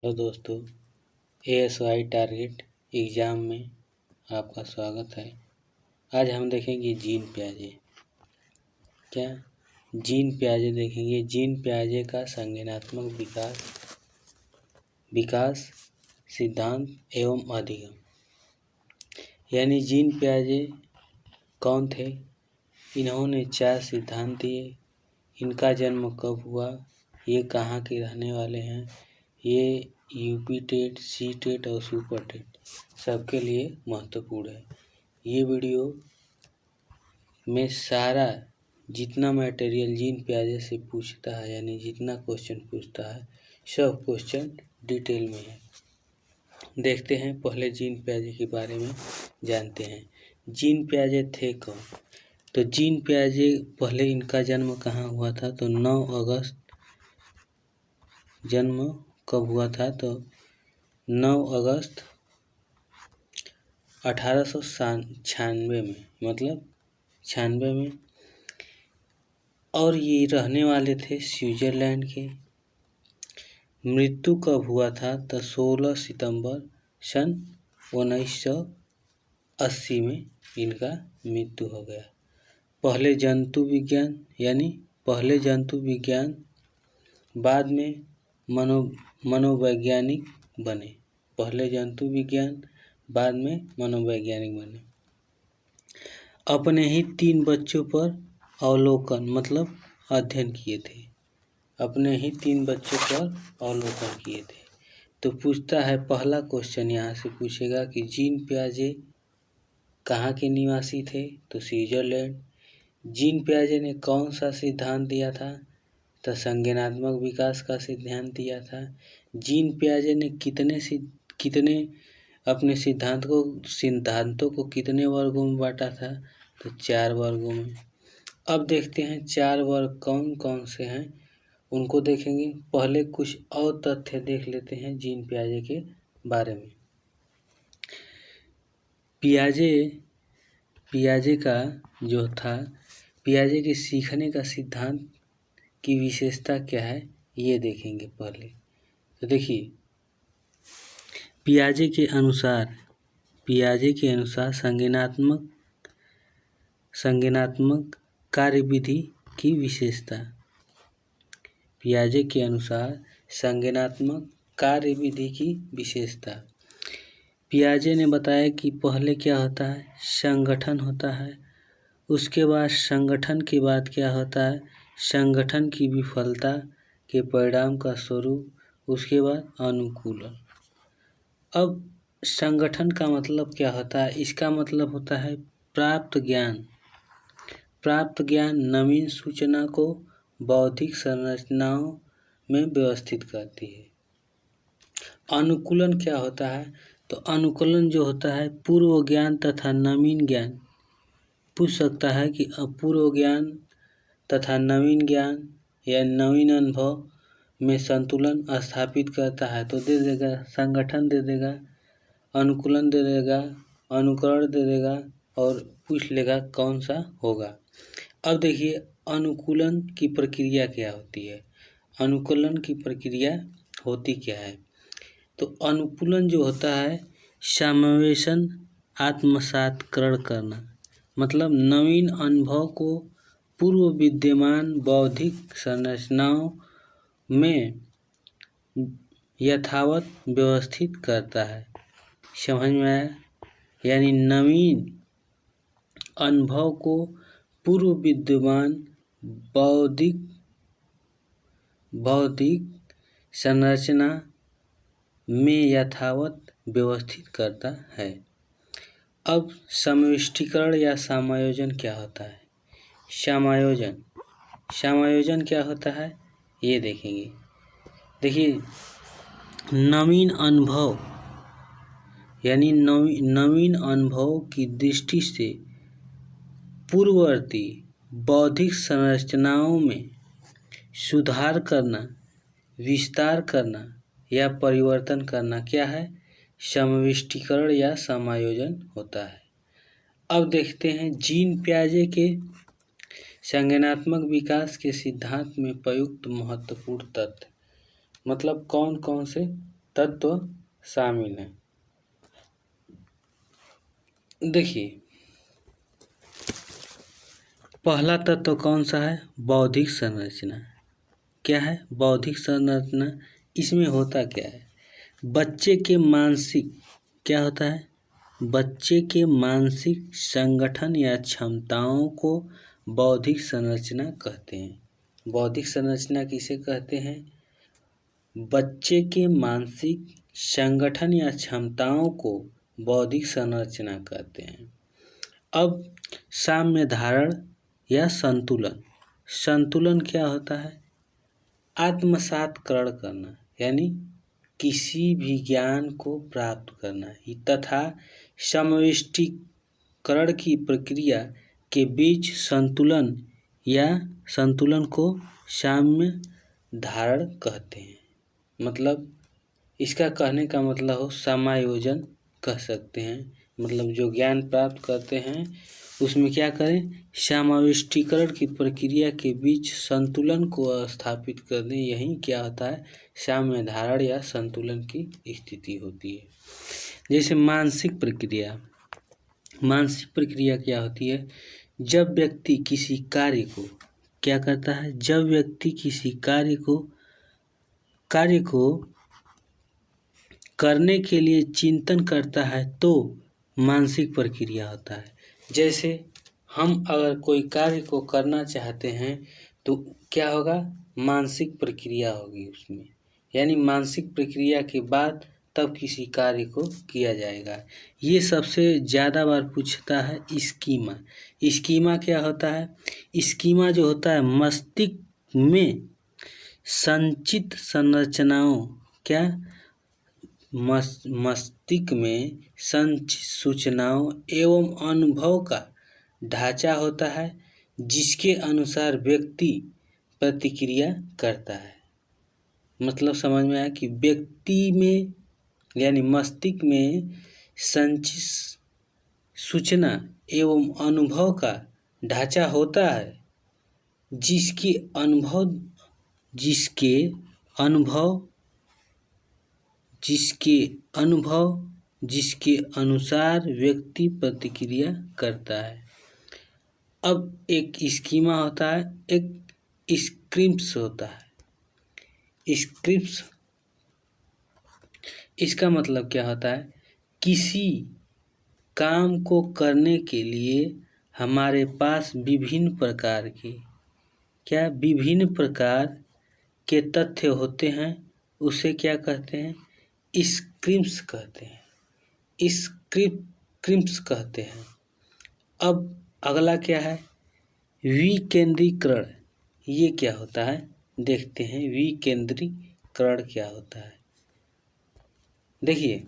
Hello दोस्तों, ASY target exam में आपका स्वागत है। आज हम देखेंगे जीन पियाजे। क्या जीन पियाजे देखेंगे? जीन पियाजे का संज्ञानात्मक विकास सिद्धांत एवं अधिगम। यानी जीन पियाजे कौन थे? इन्होंने 4 सिद्धांत दिए। इनका जन्म कब हुआ, ये कहाँ के रहने वाले हैं, ये यूपी टेट, सी टेट और सुपर टेट सबके लिए महत्वपूर्ण है। ये वीडियो में सारा जितना मटेरियल जीन पियाजे से पूछता है, यानी जितना क्वेश्चन पूछता है, सब क्वेश्चन डिटेल में है। देखते हैं, पहले जीन पियाजे के बारे में जानते हैं। जीन पियाजे थे कौन? तो जीन पियाजे पहले इनका जन्म कहाँ हुआ था? तो 9 अगस्त जन्म कब हुआ था? तो 9 अगस्त 1896 में, मतलब 96 में। और ये रहने वाले थे स्विट्ज़रलैंड के। मृत्यु कब हुआ था? तो 16 सितंबर सन 1980 में इनका मृत्यु हो गया। पहले जंतु विज्ञान बाद में मनोवैज्ञानिक बने। पहले जंतु विज्ञान, बाद में मनोवैज्ञानिक बने। अपने ही 3 बच्चों पर अवलोकन मतलब अध्ययन किए थे। अपने ही 3 बच्चों पर अवलोकन किए थे। तो पूछता है, पहला क्वेश्चन यहाँ से पूछेगा कि जीन पियाजे कहाँ के निवासी थे? तो स्विट्ज़रलैंड। जीन पियाजे ने कौन सा सिद्धांत दिया था? तो संज्ञानात्मक विकास का सिद्धांत दिया था। जीन पियाजे ने कितने अपने सिद्धांतों को कितने वर्गों में बांटा था? तो 4 वर्गों में। अब देखते हैं 4 वर्ग कौन कौन से हैं, उनको देखेंगे। पहले कुछ और तथ्य देख लेते हैं जीन पियाजे के बारे में। पियाजे का जो था, पियाजे के सीखने का सिद्धांत की विशेषता क्या है, ये देखेंगे पहले। तो देखिए, पियाजे के अनुसार संज्ञानात्मक कार्यविधि की विशेषता। पियाजे के अनुसार संज्ञानात्मक कार्यविधि की विशेषता। पियाजे ने बताया कि पहले क्या होता है? संगठन होता है। उसके बाद संगठन के बाद क्या होता है? संगठन की विफलता के परिणाम का स्वरूप। उसके बाद अनुकूलन। अब संगठन का मतलब क्या होता है? इसका मतलब होता है प्राप्त ज्ञान नवीन सूचना को बौद्धिक संरचनाओं में व्यवस्थित करती है। अनुकूलन क्या होता है? तो अनुकूलन जो होता है पूर्व ज्ञान तथा नवीन ज्ञान। पूछ सकता है कि पूर्व ज्ञान तथा नवीन ज्ञान या नवीन अनुभव में संतुलन स्थापित करता है। तो दे देगा संगठन, दे देगा अनुकूलन, दे देगा अनुकरण, दे देगा और पूछ लेगा कौन सा होगा। अब देखिए, अनुकूलन की प्रक्रिया क्या होती है? अनुकूलन की प्रक्रिया होती क्या है? तो अनुकूलन जो होता है समावेशन आत्मसात्करण करना, मतलब नवीन अनुभव को पूर्व विद्यमान बौद्धिक संरचनाओं में यथावत व्यवस्थित करता है। समझ में आया? यानी नवीन अनुभव को पूर्व विद्यमान बौद्धिक संरचना में यथावत व्यवस्थित करता है। अब समष्टिकरण या समायोजन क्या होता है? समायोजन क्या होता है, ये देखेंगे। देखिए, नवीन अनुभव यानी नवीन अनुभव की दृष्टि से पूर्ववर्ती बौद्धिक संरचनाओं में सुधार करना, विस्तार करना या परिवर्तन करना क्या है? समष्टिकरण या समायोजन होता है। अब देखते हैं जीन पियाजे के संज्ञानात्मक विकास के सिद्धांत में प्रयुक्त महत्वपूर्ण तथ्य, मतलब कौन कौन से तत्व शामिल हैं। देखिए, पहला तत्व कौन सा है? बौद्धिक संरचना। क्या है? बौद्धिक संरचना। इसमें होता क्या है? बच्चे के मानसिक, क्या होता है? बच्चे के मानसिक संगठन या क्षमताओं को बौद्धिक संरचना कहते हैं। बौद्धिक संरचना किसे कहते हैं? बच्चे के मानसिक संगठन या क्षमताओं को बौद्धिक संरचना कहते हैं। अब साम्य धारण या संतुलन। संतुलन क्या होता है? आत्मसात्करण करना, यानी किसी भी ज्ञान को प्राप्त करना तथा समष्टिकरण की प्रक्रिया के बीच संतुलन या संतुलन को साम्य धारण कहते हैं। मतलब इसका कहने का मतलब हो समायोजन कह सकते हैं। मतलब जो ज्ञान प्राप्त करते हैं उसमें क्या करें? समाविष्टीकरण की प्रक्रिया के बीच संतुलन को स्थापित कर दें। यही क्या होता है? साम्य धारण या संतुलन की स्थिति होती है। जैसे मानसिक प्रक्रिया। मानसिक प्रक्रिया क्या होती है? जब व्यक्ति किसी कार्य को क्या करता है? जब व्यक्ति किसी कार्य को करने के लिए चिंतन करता है तो मानसिक प्रक्रिया होता है। जैसे हम अगर कोई कार्य को करना चाहते हैं तो क्या होगा? मानसिक प्रक्रिया होगी उसमें, यानी मानसिक प्रक्रिया के बाद तब किसी कार्य को किया जाएगा। ये सबसे ज़्यादा बार पूछता है स्कीमा। स्कीमा क्या होता है? स्कीमा जो होता है मस्तिष्क में संचित संरचनाओं, क्या? मस्तिष्क में संचित सूचनाओं एवं अनुभव का ढांचा होता है जिसके अनुसार व्यक्ति प्रतिक्रिया करता है। मतलब समझ में आया कि व्यक्ति में यानी मस्तिष्क में संचित सूचना एवं अनुभव का ढांचा होता है जिसके अनुसार व्यक्ति प्रतिक्रिया करता है। अब एक स्कीमा होता है, एक स्क्रिप्ट होता है। स्क्रिप्ट, इसका मतलब क्या होता है? किसी काम को करने के लिए हमारे पास विभिन्न प्रकार के तथ्य होते हैं। उसे क्या कहते हैं? स्क्रिप्ट्स कहते हैं। स्क्रिप्ट्स कहते हैं। अब अगला क्या है? विकेंद्रीकरण। ये क्या होता है? देखते हैं विकेंद्रीकरण क्या होता है। देखिए,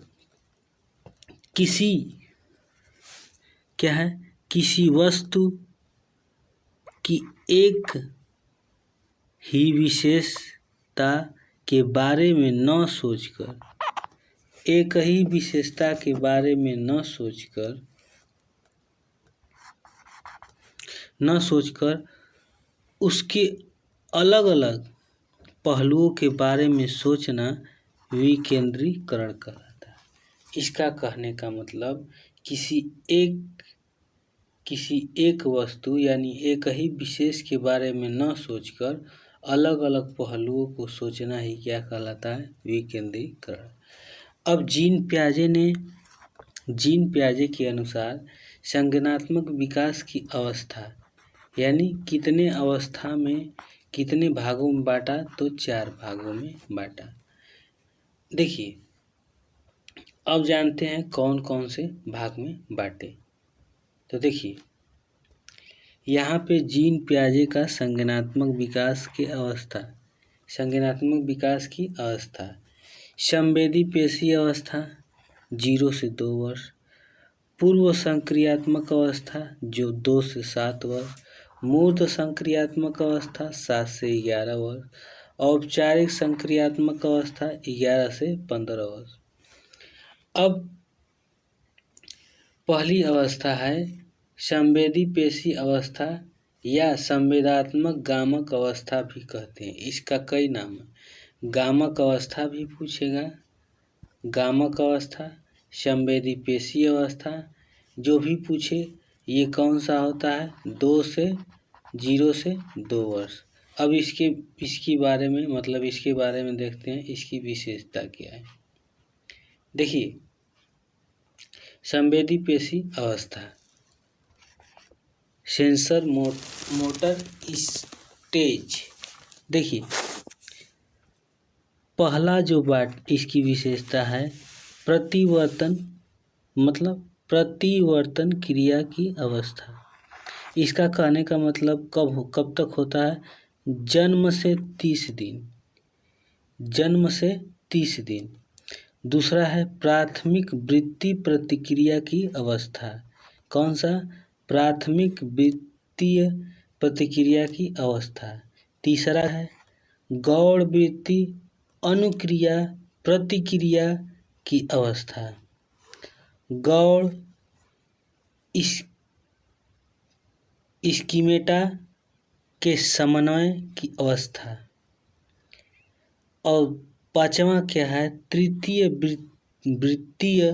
किसी वस्तु की एक ही विशेषता के बारे में न सोचकर उसके अलग अलग पहलुओं के बारे में सोचना विकेंद्रीकरण कहलाता है। इसका कहने का मतलब किसी एक वस्तु यानी एक ही विशेष के बारे में न सोचकर अलग अलग पहलुओं को सोचना ही क्या कहलाता है? विकेंद्रीकरण। अब जीन पियाजे के अनुसार संज्ञानात्मक विकास की अवस्था यानी कितने अवस्था में कितने भागों में बांटा? तो 4 भागों में बांटा। देखिए, अब जानते हैं कौन कौन से भाग में बांटे। तो देखिए, यहाँ पे जीन पियाजे का संज्ञानात्मक विकास की अवस्था, संवेदी पेशी अवस्था 0 से 2 वर्ष, पूर्व संक्रियात्मक अवस्था जो 2 से 7 वर्ष, मूर्त संक्रियात्मक अवस्था 7 से 11 वर्ष, औपचारिक संक्रियात्मक अवस्था 11 से 15 वर्ष। अब पहली अवस्था है संवेदी पेशी अवस्था या संवेदात्मक गामक अवस्था भी कहते हैं। इसका कई नाम है। गामक अवस्था भी पूछेगा गामक अवस्था, संवेदी पेशी अवस्था, जो भी पूछे ये कौन सा होता है, 2 से 0 से 2 वर्ष। अब इसके बारे में इसके बारे में देखते हैं इसकी विशेषता क्या है। देखिए, संवेदी पेशी अवस्था, सेंसर मोटर स्टेज। देखिए, पहला जो बात इसकी विशेषता है, प्रतिवर्तन क्रिया की अवस्था। इसका कहने का मतलब कब तक होता है, जन्म से 30 दिन। दूसरा है प्राथमिक वृत्ति प्रतिक्रिया की अवस्था। कौन सा, प्राथमिक वृत्तीय प्रतिक्रिया की अवस्था। तीसरा है गौण वृत्ति अनुक्रिया प्रतिक्रिया की अवस्था, गौण स्कीमेटा के समन्वय की अवस्था। और पांचवा क्या है, तृतीय वृत्तीय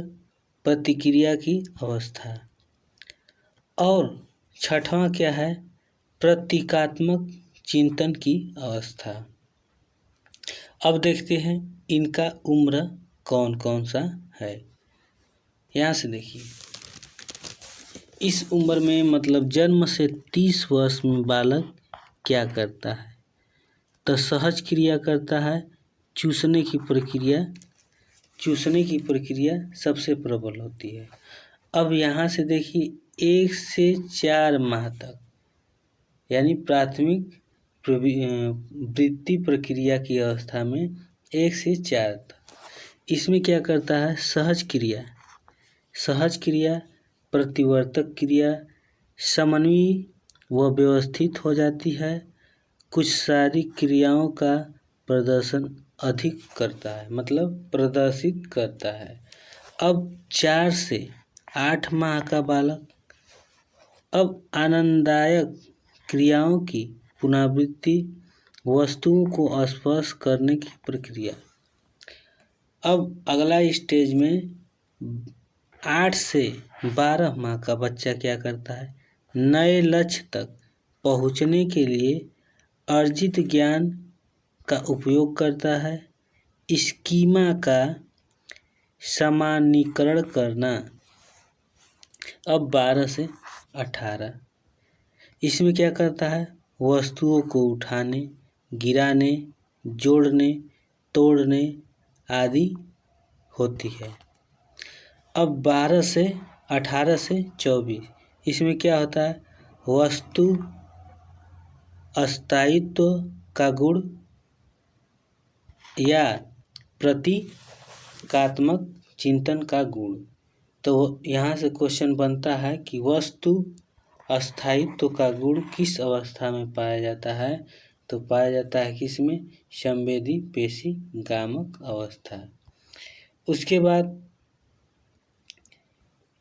प्रतिक्रिया की अवस्था। और छठवां क्या है, प्रतीकात्मक चिंतन की अवस्था। अब देखते हैं इनका उम्र कौन कौन सा है। यहाँ से देखिए, इस उम्र में जन्म से 30 वर्ष में बालक क्या करता है, तो सहज क्रिया करता है। चूसने की प्रक्रिया सबसे प्रबल होती है। अब यहाँ से देखिए, 1 से 4 माह तक, यानी प्राथमिक वृत्ति प्रक्रिया की अवस्था में 1 से 4 तक, इसमें क्या करता है, सहज क्रिया, प्रतिवर्तक क्रिया समन्वयी व व्यवस्थित हो जाती है। कुछ शारीरिक क्रियाओं का प्रदर्शन अधिक करता है, प्रदर्शित करता है। अब 4 से 8 माह का बालक, अब आनंददायक क्रियाओं की पुनरावृत्ति, वस्तुओं को स्पर्श करने की प्रक्रिया। अब अगला स्टेज में 8 से 12 माह का बच्चा क्या करता है, नए लक्ष्य तक पहुंचने के लिए अर्जित ज्ञान का उपयोग करता है। स्कीमा का सामान्यीकरण करना। अब 12 से 18, इसमें क्या करता है, वस्तुओं को उठाने, गिराने, जोड़ने, तोड़ने आदि होती है। अब 18 से 24, इसमें क्या होता है, वस्तु अस्थायित्व का गुण या प्रतीकात्मक चिंतन का गुण। तो यहाँ से क्वेश्चन बनता है कि वस्तु अस्थायित्व का गुण किस अवस्था में पाया जाता है, तो पाया जाता है किसमें, संवेदी पेशी गामक अवस्था। उसके बाद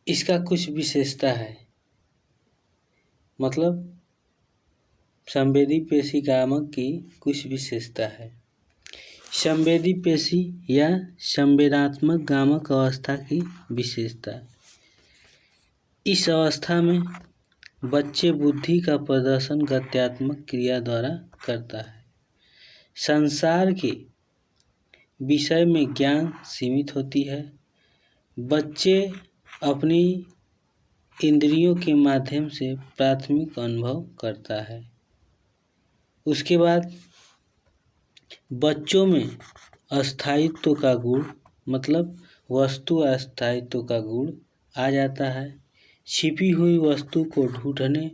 इसका कुछ विशेषता है, संवेदी पेशी गामक की कुछ विशेषता है। संवेदी पेशी या संवेदनात्मक गामक अवस्था की विशेषता, इस अवस्था में बच्चे बुद्धि का प्रदर्शन गत्यात्मक क्रिया द्वारा करता है। संसार के विषय में ज्ञान सीमित होती है। बच्चे अपनी इंद्रियों के माध्यम से प्राथमिक अनुभव करता है। उसके बाद बच्चों में अस्थायित्व का गुण, वस्तु अस्थायित्व का गुण आ जाता है। छिपी हुई वस्तु को ढूंढने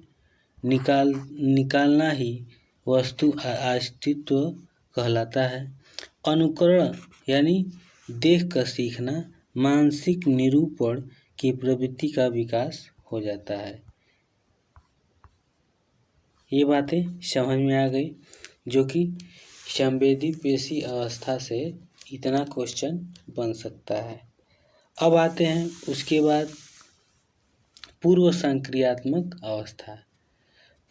निकालना ही वस्तु अस्तित्व कहलाता है। अनुकरण यानी देख कर सीखना, मानसिक निरूपण की प्रवृत्ति का विकास हो जाता है। ये बातें समझ में आ गई, जो कि संवेदी पेशी अवस्था से इतना क्वेश्चन बन सकता है। अब आते हैं उसके बाद पूर्व संक्रियात्मक अवस्था।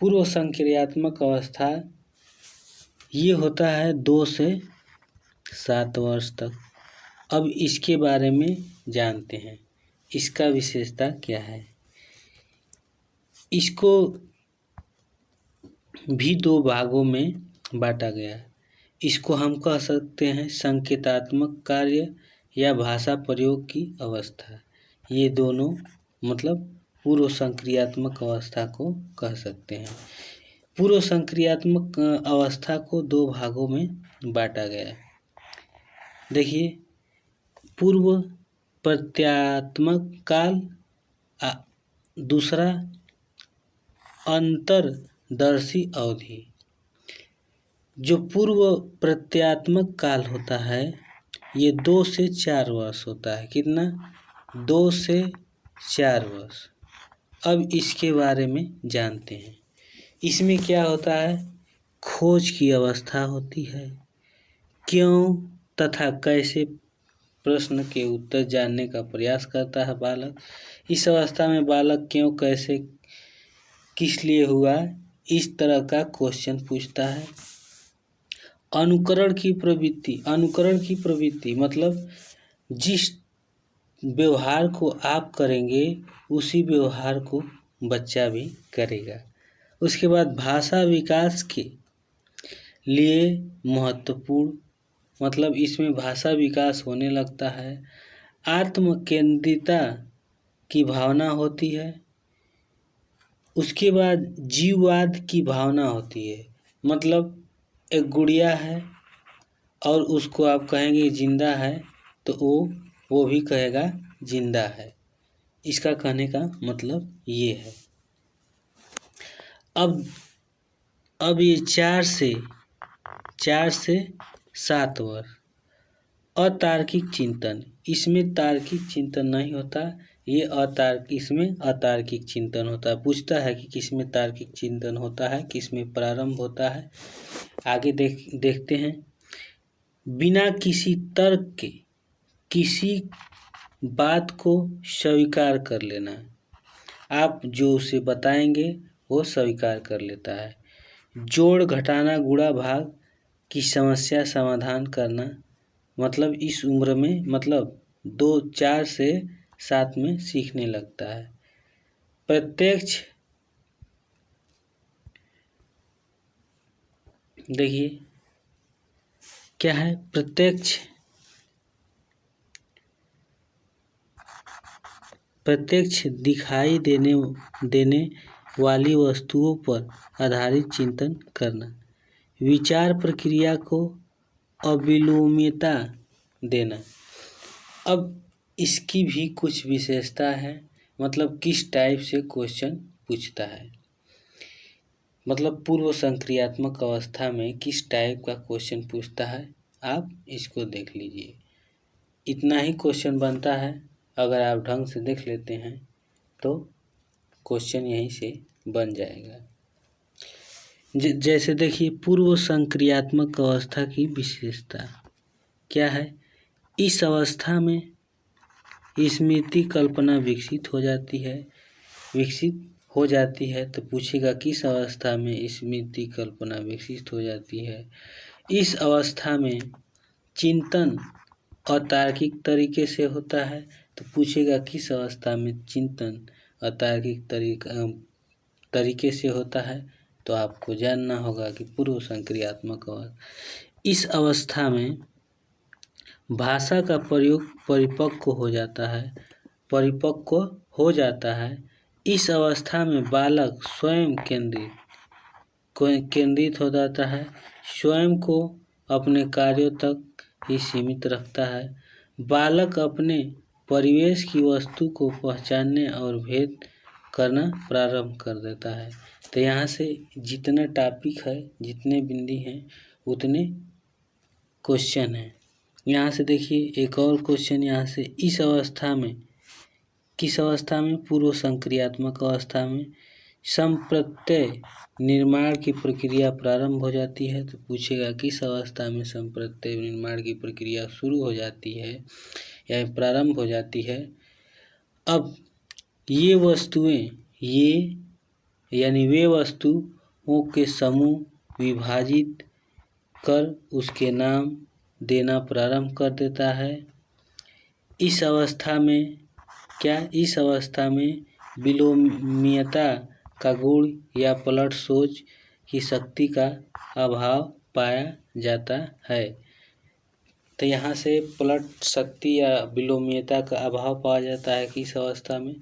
पूर्व संक्रियात्मक अवस्था ये होता है 2 से 7 वर्ष तक। अब इसके बारे में जानते हैं, इसका विशेषता क्या है। इसको भी दो भागों में बांटा गया है। इसको हम कह सकते हैं संकेतात्मक कार्य या भाषा प्रयोग की अवस्था। ये दोनों मतलब पूर्व संक्रियात्मक अवस्था को कह सकते हैं। पूर्व संक्रियात्मक अवस्था को दो भागों में बांटा गया है। देखिए, पूर्व प्रत्यात्मक काल, दूसरा अंतरदर्शी अवधि। जो पूर्व प्रत्यात्मक काल होता है ये 2 से 4 वर्ष होता है। कितना? 2 से 4 वर्ष। अब इसके बारे में जानते हैं। इसमें क्या होता है? खोज की अवस्था होती है। क्यों तथा कैसे प्रश्न के उत्तर जानने का प्रयास करता है बालक। इस अवस्था में बालक क्यों, कैसे, किस लिए हुआ, इस तरह का क्वेश्चन पूछता है। अनुकरण की प्रवृत्ति मतलब जिस व्यवहार को आप करेंगे उसी व्यवहार को बच्चा भी करेगा। उसके बाद भाषा विकास के लिए महत्वपूर्ण, मतलब इसमें भाषा विकास होने लगता है। आत्मकेंद्रिता की भावना होती है। उसके बाद जीववाद की भावना होती है। मतलब एक गुड़िया है और उसको आप कहेंगे जिंदा है तो वो भी कहेगा जिंदा है। इसका कहने का मतलब ये है। अब ये 4 से 7 वर्ष अतार्किक चिंतन। इसमें तार्किक चिंतन नहीं होता, इसमें अतार्किक चिंतन होता है। पूछता है कि किस में तार्किक चिंतन होता है, किस में प्रारंभ होता है। आगे देखते हैं। बिना किसी तर्क के किसी बात को स्वीकार कर लेना। आप जो उसे बताएंगे वो स्वीकार कर लेता है। जोड़, घटाना, गुणा, भाग की समस्या समाधान करना। मतलब इस उम्र में, मतलब 4 से 7 में सीखने लगता है। प्रत्यक्ष, देखिए क्या है प्रत्यक्ष दिखाई देने वाली वस्तुओं पर आधारित चिंतन करना। विचार प्रक्रिया को अविलोम्यता देना। अब इसकी भी कुछ विशेषता है, मतलब किस टाइप से क्वेश्चन पूछता है। मतलब पूर्व संक्रियात्मक अवस्था में किस टाइप का क्वेश्चन पूछता है, आप इसको देख लीजिए। इतना ही क्वेश्चन बनता है। अगर आप ढंग से देख लेते हैं तो क्वेश्चन यहीं से बन जाएगा। जैसे देखिए, पूर्व संक्रियात्मक अवस्था की विशेषता क्या है। इस अवस्था में स्मृति कल्पना विकसित हो जाती है। तो पूछेगा किस अवस्था में स्मृति कल्पना विकसित हो जाती है। इस अवस्था में चिंतन अतार्किक तरीके से होता है। तो पूछेगा किस अवस्था में चिंतन अतार्किक तरीके से होता है। तो आपको जानना होगा कि पूर्व संक्रियात्मक अवस्था। इस अवस्था में भाषा का प्रयोग परिपक्व हो जाता है। इस अवस्था में बालक स्वयं केंद्रित हो जाता है। स्वयं को अपने कार्यों तक ही सीमित रखता है। बालक अपने परिवेश की वस्तु को पहचानने और भेद करना प्रारंभ कर देता है। तो यहाँ से जितना टॉपिक है, जितने बिंदी हैं, उतने क्वेश्चन हैं। यहाँ से देखिए एक और क्वेश्चन यहाँ से, इस अवस्था में किस अवस्था में, पूर्व संक्रियात्मक अवस्था में संप्रत्यय निर्माण की प्रक्रिया प्रारंभ हो जाती है। तो पूछेगा किस अवस्था में संप्रत्यय निर्माण की प्रक्रिया शुरू हो जाती है या प्रारंभ हो जाती है। अब ये वस्तुएं, यानी वे वस्तुओं के समूह विभाजित कर उसके नाम देना प्रारंभ कर देता है। इस अवस्था में विलोमीयता का गुण या पलट सोच की शक्ति का अभाव पाया जाता है। तो यहाँ से पलट शक्ति या विलोमीयता का अभाव पाया जाता है कि इस अवस्था में,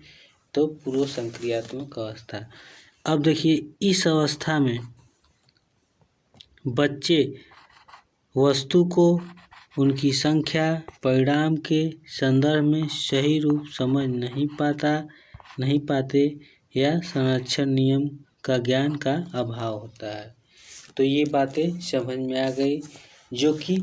तो पूर्व संक्रियात्मक अवस्था। अब देखिए, इस अवस्था में बच्चे वस्तु को उनकी संख्या परिणाम के संदर्भ में सही रूप समझ नहीं पाते या संरक्षण नियम का ज्ञान का अभाव होता है। तो ये बातें समझ में आ गई, जो कि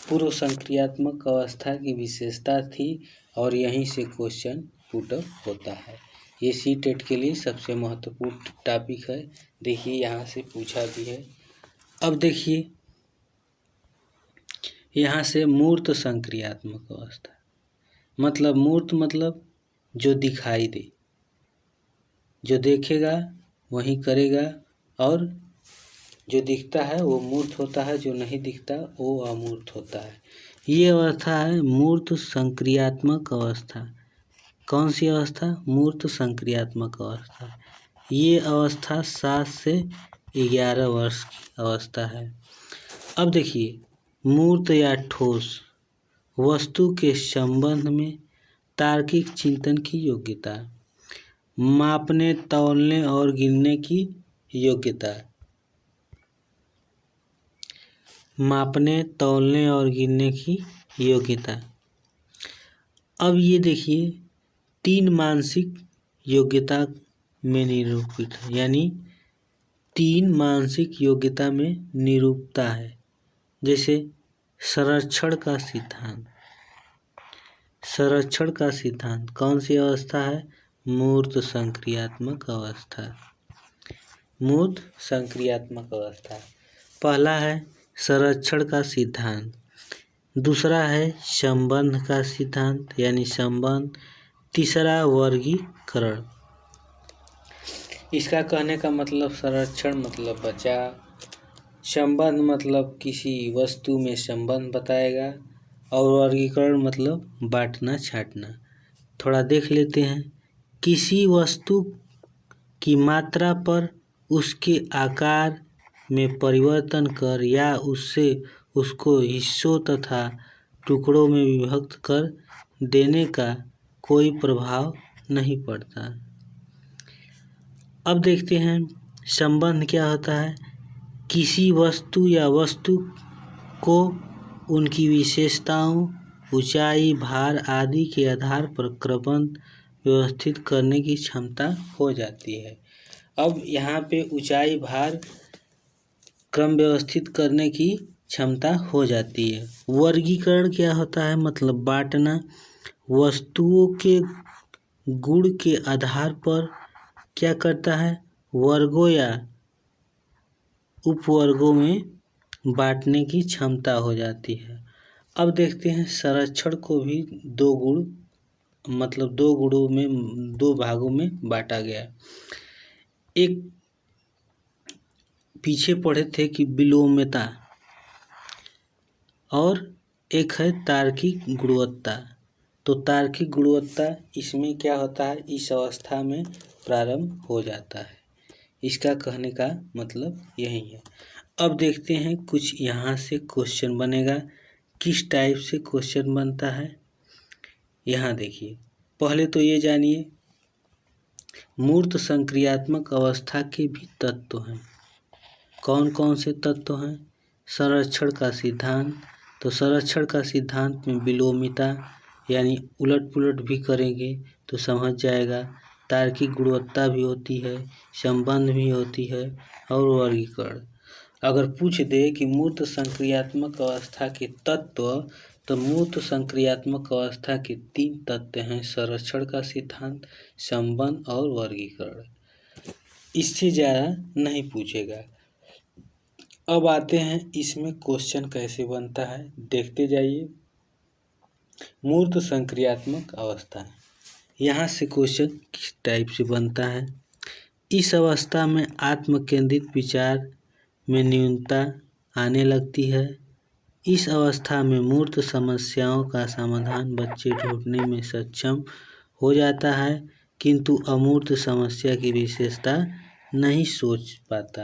पूर्व संक्रियात्मक अवस्था की विशेषता थी और यहीं से क्वेश्चन पुट अप होता है। ये सी-टेट के लिए सबसे महत्वपूर्ण टॉपिक है। देखिए, यहाँ से पूछा भी है। अब देखिए, यहाँ से मूर्त संक्रियात्मक अवस्था, मतलब मूर्त मतलब जो दिखाई दे, जो देखेगा वही करेगा, और जो दिखता है वो मूर्त होता है, जो नहीं दिखता वो अमूर्त होता है। ये अवस्था है मूर्त संक्रियात्मक अवस्था। कौन सी अवस्था? मूर्त संक्रियात्मक अवस्था। ये अवस्था 7 से 11 वर्ष की अवस्था है। अब देखिए, मूर्त या ठोस वस्तु के संबंध में तार्किक चिंतन की योग्यता, मापने, तौलने और गिनने की योग्यता, मापने, तौलने और गिनने की योग्यता। अब ये देखिए, 3 मानसिक योग्यता में निरूपित है, यानी 3 मानसिक योग्यता में निरूपता है। जैसे संरक्षण का सिद्धांत। संरक्षण का सिद्धांत कौन सी अवस्था है? मूर्त संक्रियात्मक अवस्था। मूर्त संक्रियात्मक अवस्था। पहला है संरक्षण का सिद्धांत, दूसरा है संबंध का सिद्धांत यानी संबंध, तीसरा वर्गीकरण। इसका कहने का मतलब संरक्षण मतलब बचाव, संबंध मतलब किसी वस्तु में संबंध बताएगा, और वर्गीकरण मतलब बांटना छांटना। थोड़ा देख लेते हैं। किसी वस्तु की मात्रा पर उसके आकार में परिवर्तन कर या उसको हिस्सों तथा टुकड़ों में विभक्त कर देने का कोई प्रभाव नहीं पड़ता। अब देखते हैं संबंध क्या होता है। किसी वस्तु या वस्तु को उनकी विशेषताओं, ऊंचाई, भार आदि के आधार पर क्रमबद्ध व्यवस्थित करने की क्षमता हो जाती है। अब यहाँ पे ऊंचाई, भार क्रम व्यवस्थित करने की क्षमता हो जाती है। वर्गीकरण क्या होता है? मतलब बांटना, वस्तुओं के गुण के आधार पर क्या करता है? वर्गों या उपवर्गों में बांटने की क्षमता हो जाती है। अब देखते हैं संरक्षण को भी 2 गुण, मतलब 2 गुणों में, 2 भागों में बांटा गया। एक पीछे पढ़े थे कि विलोम्यता, और एक है तार्किक गुणवत्ता। तो तार्किक गुणवत्ता इसमें क्या होता है? इस अवस्था में प्रारंभ हो जाता है। इसका कहने का मतलब यही है। अब देखते हैं कुछ यहाँ से क्वेश्चन बनेगा। किस टाइप से क्वेश्चन बनता है यहाँ देखिए। पहले तो ये जानिए, मूर्त संक्रियात्मक अवस्था के भी तत्व हैं। कौन कौन से तत्व हैं? संरक्षण का सिद्धांत। तो संरक्षण का सिद्धांत में विलोमिता यानी उलट पुलट भी करेंगे तो समझ जाएगा। तार्किक गुणवत्ता भी होती है, संबंध भी होती है, और वर्गीकरण। अगर पूछ दे कि मूर्त संक्रियात्मक अवस्था के तत्व, तो मूर्त संक्रियात्मक अवस्था के 3 तत्व हैं: संरक्षण का सिद्धांत, संबंध और वर्गीकरण। इससे ज़्यादा नहीं पूछेगा। अब आते हैं इसमें क्वेश्चन कैसे बनता है, देखते जाइए। मूर्त संक्रियात्मक अवस्था, यहाँ से क्वेश्चन किस टाइप से बनता है। इस अवस्था में आत्म केंद्रित विचार में न्यूनता आने लगती है। इस अवस्था में मूर्त समस्याओं का समाधान बच्चे ढूंढने में सक्षम हो जाता है, किंतु अमूर्त समस्या की विशेषता नहीं सोच पाता।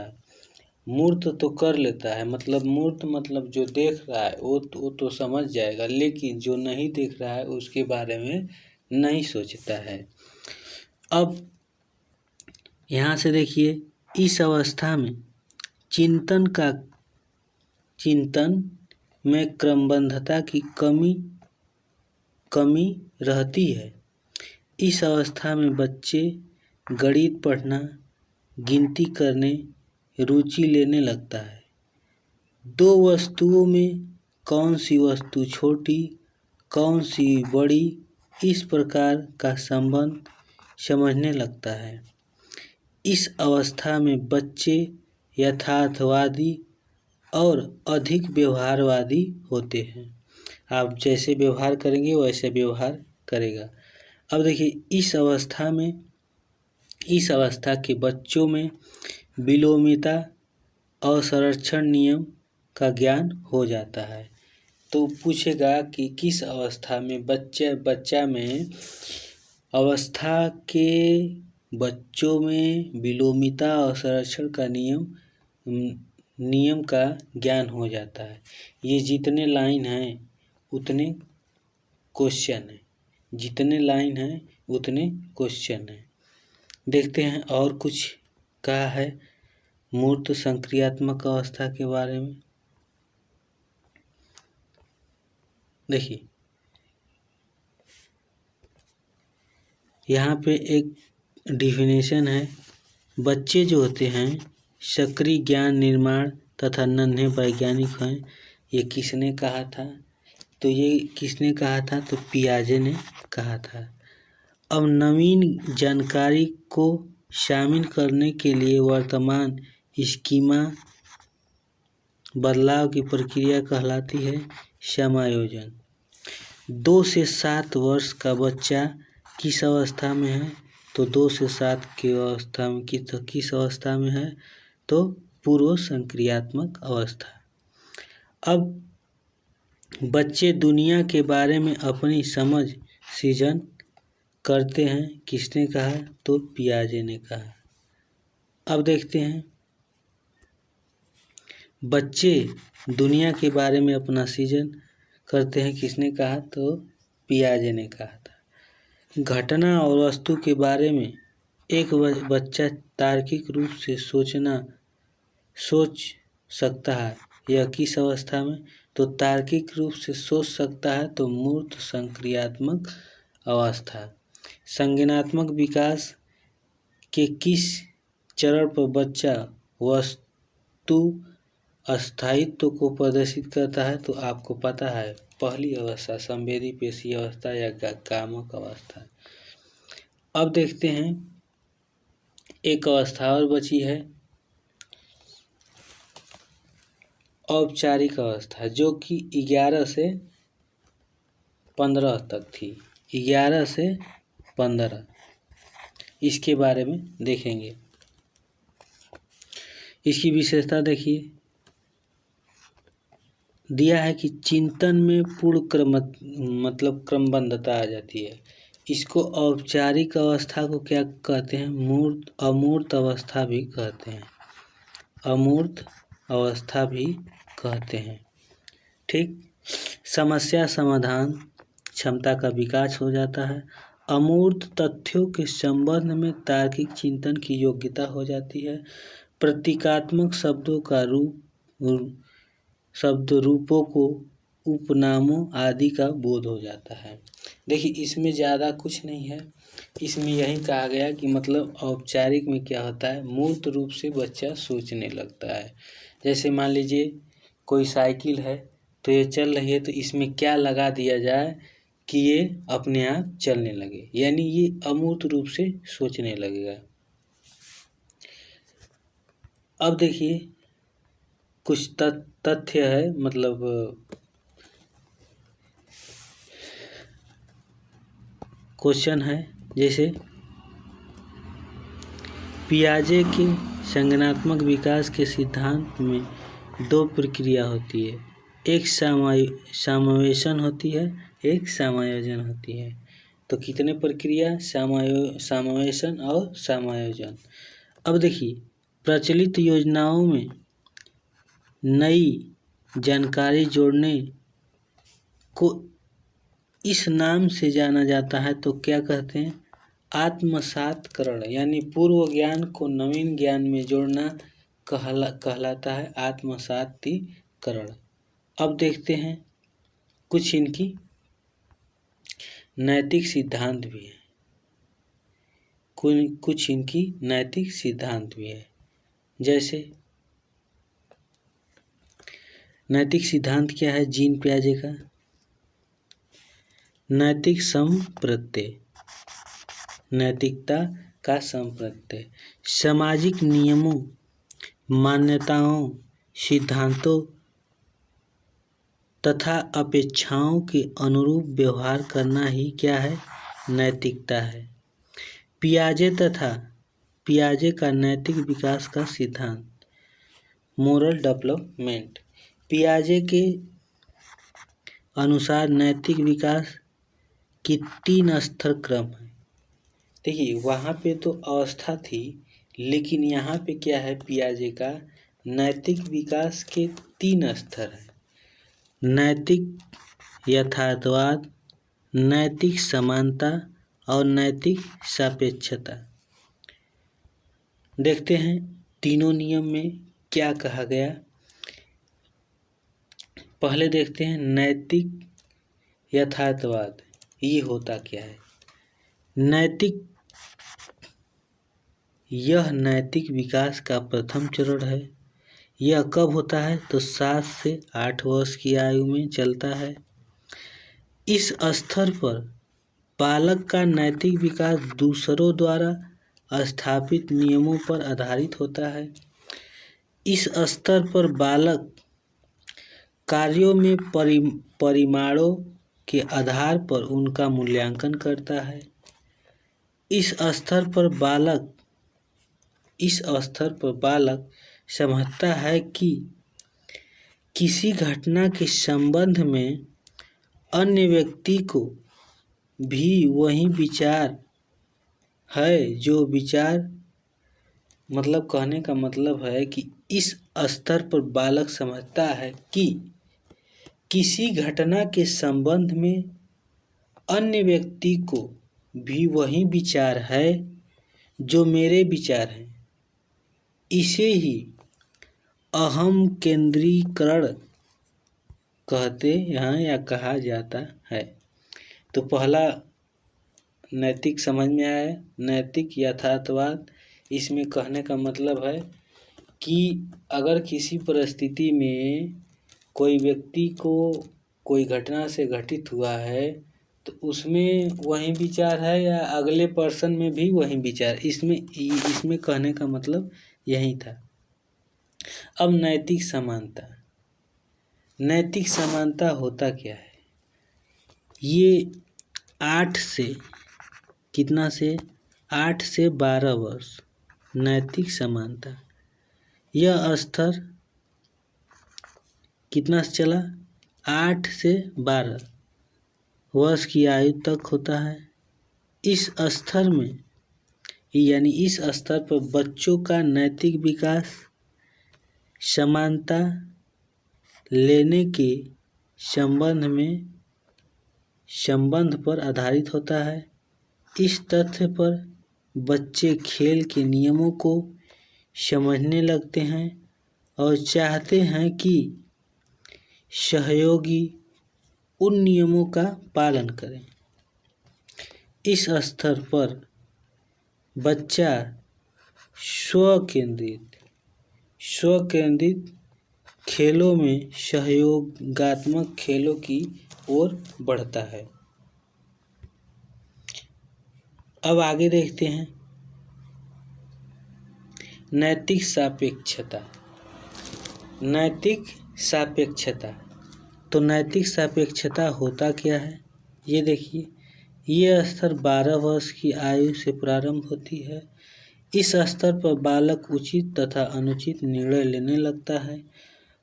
मूर्त तो कर लेता है, मतलब मूर्त मतलब जो देख रहा है वो तो समझ जाएगा, लेकिन जो नहीं देख रहा है उसके बारे में नहीं सोचता है। अब यहाँ से देखिए, इस अवस्था में चिंतन में क्रमबद्धता की कमी रहती है। इस अवस्था में बच्चे गणित पढ़ना, गिनती करने रुचि लेने लगता है। दो वस्तुओं में कौन सी वस्तु छोटी, कौन सी बड़ी, इस प्रकार का संबंध समझने लगता है। इस अवस्था में बच्चे यथार्थवादी और अधिक व्यवहारवादी होते हैं। आप जैसे व्यवहार करेंगे वैसे व्यवहार करेगा। अब देखिए, इस अवस्था के बच्चों में विलोमिता और संरक्षण नियम का ज्ञान हो जाता है। तो पूछेगा कि किस अवस्था में बच्चा में अवस्था के बच्चों में विलोमिता और संरक्षण का नियम का ज्ञान हो जाता है। ये जितने लाइन हैं उतने क्वेश्चन हैं, जितने लाइन हैं उतने क्वेश्चन हैं। देखते हैं और कुछ कहा है मूर्त संक्रियात्मक अवस्था के बारे में। देखिए, यहाँ पे एक डिफिनेशन है। बच्चे जो होते हैं सक्रिय ज्ञान निर्माण तथा नन्हे वैज्ञानिक हैं। ये किसने कहा था? तो ये किसने कहा था? तो पियाजे ने कहा था। अब नवीन जानकारी को शामिल करने के लिए वर्तमान स्कीमा बदलाव की प्रक्रिया कहलाती है समायोजन। 2 से 7 वर्ष का बच्चा किस अवस्था में है? तो 2 से 7 की अवस्था में किस अवस्था में है? तो पूर्व संक्रियात्मक अवस्था। अब बच्चे दुनिया के बारे में अपनी समझ सृजन करते हैं। किसने कहा? तो पियाजे ने कहा। अब देखते हैं, बच्चे दुनिया के बारे में अपना सृजन करते हैं। किसने कहा? तो पियाजे ने कहा था। घटना और वस्तु के बारे में एक बच्चा तार्किक रूप से सोच सकता है। यह किस अवस्था में? तो तार्किक रूप से सोच सकता है तो मूर्त संक्रियात्मक अवस्था। संज्ञानात्मक विकास के किस चरण पर बच्चा वस्तु अस्थायित्व को प्रदर्शित करता है? तो आपको पता है, पहली अवस्था संवेदी पेशी अवस्था या कामक अवस्था। अब देखते हैं, एक अवस्था और बची है औपचारिक अवस्था, जो कि 11 से 15 तक थी। 11 से 15 इसके बारे में देखेंगे। इसकी विशेषता देखिए, दिया है कि चिंतन में पूर्ण क्रमबद्धता आ जाती है। इसको औपचारिक अवस्था को क्या कहते हैं? अमूर्त अवस्था भी कहते हैं। अमूर्त अवस्था भी कहते हैं। ठीक। समस्या समाधान क्षमता का विकास हो जाता है। अमूर्त तथ्यों के संबंध में तार्किक चिंतन की योग्यता हो जाती है। प्रतीकात्मक शब्द रूपों को उपनामों आदि का बोध हो जाता है। देखिए, इसमें ज़्यादा कुछ नहीं है। इसमें यही कहा गया कि मतलब औपचारिक में क्या होता है, मूर्त रूप से बच्चा सोचने लगता है। जैसे मान लीजिए कोई साइकिल है तो ये चल रही है, तो इसमें क्या लगा दिया जाए कि ये अपने आप चलने लगे, यानी ये अमूर्त रूप से सोचने लगेगा। अब देखिए, कुछ तथ्य है, मतलब क्वेश्चन है। जैसे पियाजे के संज्ञानात्मक विकास के सिद्धांत में 2 प्रक्रिया होती है। एक समावेशन होती है, एक समायोजन होती है। तो कितने प्रक्रिया? समावेशन और समायोजन। अब देखिए, प्रचलित योजनाओं में नई जानकारी जोड़ने को इस नाम से जाना जाता है। तो क्या कहते हैं? आत्मसातकरण, यानी पूर्व ज्ञान को नवीन ज्ञान में जोड़ना कहलाता है आत्मसातीकरण। अब देखते हैं कुछ इनकी नैतिक सिद्धांत भी है। कुछ इनकी नैतिक सिद्धांत भी है। जैसे नैतिक सिद्धांत क्या है जीन पियाजे का? नैतिक संप्रत्यय, नैतिकता का संप्रत्यय सामाजिक नियमों, मान्यताओं, सिद्धांतों तथा अपेक्षाओं के अनुरूप व्यवहार करना ही क्या है? नैतिकता है। पियाजे का नैतिक विकास का सिद्धांत, मोरल डेवलपमेंट। पियाजे के अनुसार नैतिक विकास की 3 स्तर क्रम है। देखिए, वहाँ पे तो अवस्था थी, लेकिन यहाँ पे क्या है? पियाजे का नैतिक विकास के 3 स्तर है। नैतिक यथार्थवाद, नैतिक समानता और नैतिक सापेक्षता। देखते हैं तीनों नियम में क्या कहा गया। पहले देखते हैं नैतिक यथार्थवाद, ये होता क्या है? यह नैतिक विकास का प्रथम चरण है। यह कब होता है? तो 7 से 8 वर्ष की आयु में चलता है। इस स्तर पर बालक का नैतिक विकास दूसरों द्वारा स्थापित नियमों पर आधारित होता है। इस स्तर पर बालक कार्यों में परिमाणों के आधार पर उनका मूल्यांकन करता है। इस स्तर पर बालक समझता है कि किसी घटना के संबंध में अन्य व्यक्ति को भी वही विचार है जो विचार, मतलब कहने का मतलब है कि इस स्तर पर बालक समझता है कि किसी घटना के संबंध में अन्य व्यक्ति को भी वही विचार है जो मेरे विचार हैं। इसे ही अहम केंद्रीकरण कहते हैं या कहा जाता है। तो पहला नैतिक समझ में आया, नैतिक यथार्थवाद। इसमें कहने का मतलब है कि अगर किसी परिस्थिति में कोई व्यक्ति को कोई घटना से घटित हुआ है तो उसमें वही विचार है या अगले पर्सन में भी वही विचार, इसमें कहने का मतलब यही था। अब नैतिक समानता। नैतिक समानता होता क्या है? ये 8 से 12 वर्ष नैतिक समानता। यह स्तर कितना से चला? 8 से 12 वर्ष की आयु तक होता है। इस स्तर में यानी इस स्तर पर बच्चों का नैतिक विकास समानता लेने के संबंध पर आधारित होता है। इस तथ्य पर बच्चे खेल के नियमों को समझने लगते हैं और चाहते हैं कि सहयोगी उन नियमों का पालन करें। इस स्तर पर बच्चा स्व-केंद्रित खेलों में सहयोगात्मक खेलों की ओर बढ़ता है। अब आगे देखते हैं नैतिक सापेक्षता। तो नैतिक सापेक्षता होता क्या है? ये देखिए, ये स्तर 12 वर्ष की आयु से प्रारंभ होती है। इस स्तर पर बालक उचित तथा अनुचित निर्णय लेने लगता है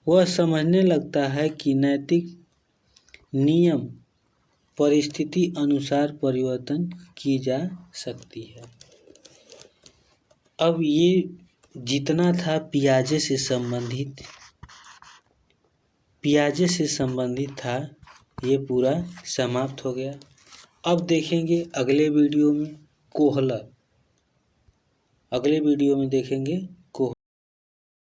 वह समझने लगता है कि नैतिक नियम परिस्थिति अनुसार परिवर्तन की जा सकती है। अब ये जितना था पियाजे से संबंधित था, ये पूरा समाप्त हो गया। अब देखेंगे अगले वीडियो में कोहलर। अगले वीडियो में देखेंगे